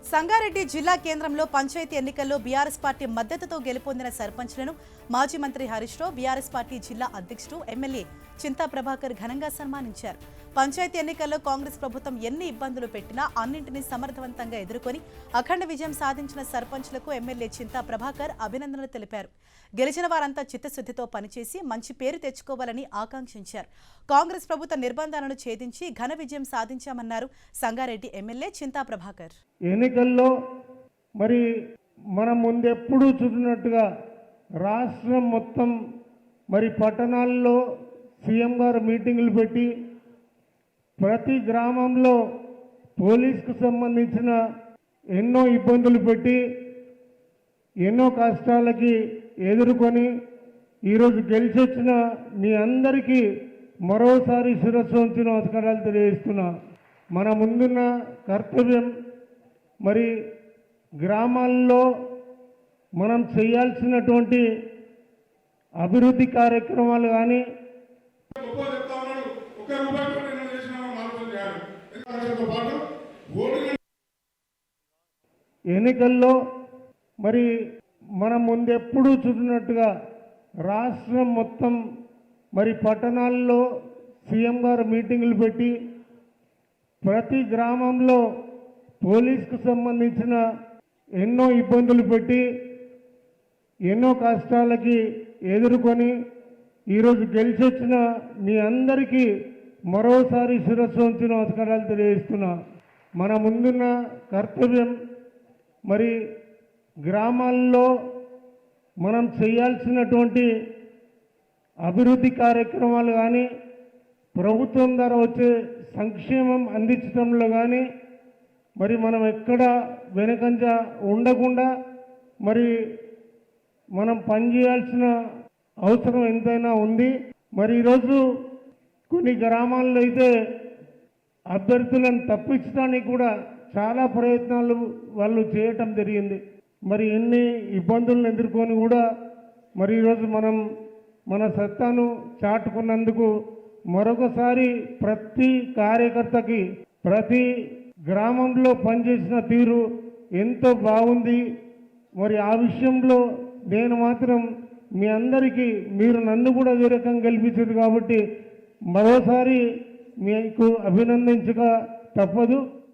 సంగారెడ్డి జిల్లా కేంద్రంలో పంచాయతీ ఎన్నికల్లో బీఆర్ఎస్ పార్టీ మద్దతుతో గెలుపొందిన సర్పంచ్లను మాజీ మంత్రి హరీష్ రావు బీఆర్ఎస్ పార్టీ జిల్లా అధ్యక్షుడు ఎమ్మెల్యే చింతా ప్రభాకర్ ఘనంగా సన్మానించారు. పంచాయతీ ఎన్నికల్లో కాంగ్రెస్ ప్రభుత్వం ఎన్ని ఇబ్బందులు పెట్టినా అన్నింటినీ సమర్థవంతంగా ఎదుర్కొని అఖండ విజయం సాధించిన సర్పంచ్లకు ఎమ్మెల్యే చింతా ప్రభాకర్ అభినందనలు తెలిపారు. గెలిచిన వారంతా చిత్తశుద్ధితో పనిచేసి మంచి పేరు తెచ్చుకోవాలని ఆకాంక్షించారు. కాంగ్రెస్ ప్రభుత్వ నిర్బంధాలను ఛేదించి ఘన విజయం సాధించామన్నారు సంగారెడ్డి ఎమ్మెల్యే చింతా ప్రభాకర్. ఎన్నికల్లో మరి మనం ముందెప్పుడు చూసినట్టుగా రాష్ట్రం మొత్తం మరి పట్టణాల్లో సీఎం గారు మీటింగులు పెట్టి ప్రతి గ్రామంలో పోలీసుకు సంబంధించిన ఎన్నో ఇబ్బందులు పెట్టి ఎన్నో కష్టాలకి ఎదుర్కొని ఈరోజు గెలిచొచ్చిన మీ అందరికీ మరోసారి శిరస్సు వంచి నమస్కారాలు తెలియజేస్తున్నా. మన ముందున్న కర్తవ్యం మరి గ్రామాల్లో మనం చేయాల్సినటువంటి అభివృద్ధి కార్యక్రమాలు కానీ ఎన్నికల్లో మరి మనం ముందెప్పుడు చూసినట్టుగా రాష్ట్రం మొత్తం మరి పట్టణాల్లో సీఎం గారు మీటింగులు పెట్టి ప్రతి గ్రామంలో పోలీసుకు సంబంధించిన ఎన్నో ఇబ్బందులు పెట్టి ఎన్నో కష్టాలకి ఎదుర్కొని ఈరోజు గెలిచొచ్చిన మీ అందరికీ మరోసారి శిరస్సు వంచి నమస్కారాలు తెలియజేస్తున్నా. మన ముందున్న కర్తవ్యం మరి గ్రామాల్లో మనం చేయాల్సినటువంటి అభివృద్ధి కార్యక్రమాలు కానీ ప్రభుత్వం ద్వారా వచ్చే సంక్షేమం అందించడంలో కానీ మరి మనం ఎక్కడ వెనకంజ ఉండకుండా మరి మనం పనిచేయాల్సిన అవసరం ఎంతైనా ఉంది. మరి ఈరోజు కొన్ని గ్రామాల్లో అయితే అభ్యర్థులను తప్పించడానికి కూడా చాలా ప్రయత్నాలు వాళ్ళు చేయటం జరిగింది. మరి ఎన్ని ఇబ్బందులను ఎదుర్కొని కూడా మరి ఈరోజు మనం మన సత్తాను చాటుకున్నందుకు మరొకసారి ప్రతి కార్యకర్తకి ప్రతి గ్రామంలో పనిచేసిన తీరు ఎంతో బాగుంది. మరి ఆ విషయంలో నేను మాత్రం మీ అందరికీ మీరు నన్ను కూడా అదే రకంగా గెలిపించారు కాబట్టి మరోసారి మీకు అభినందించక తప్పదు.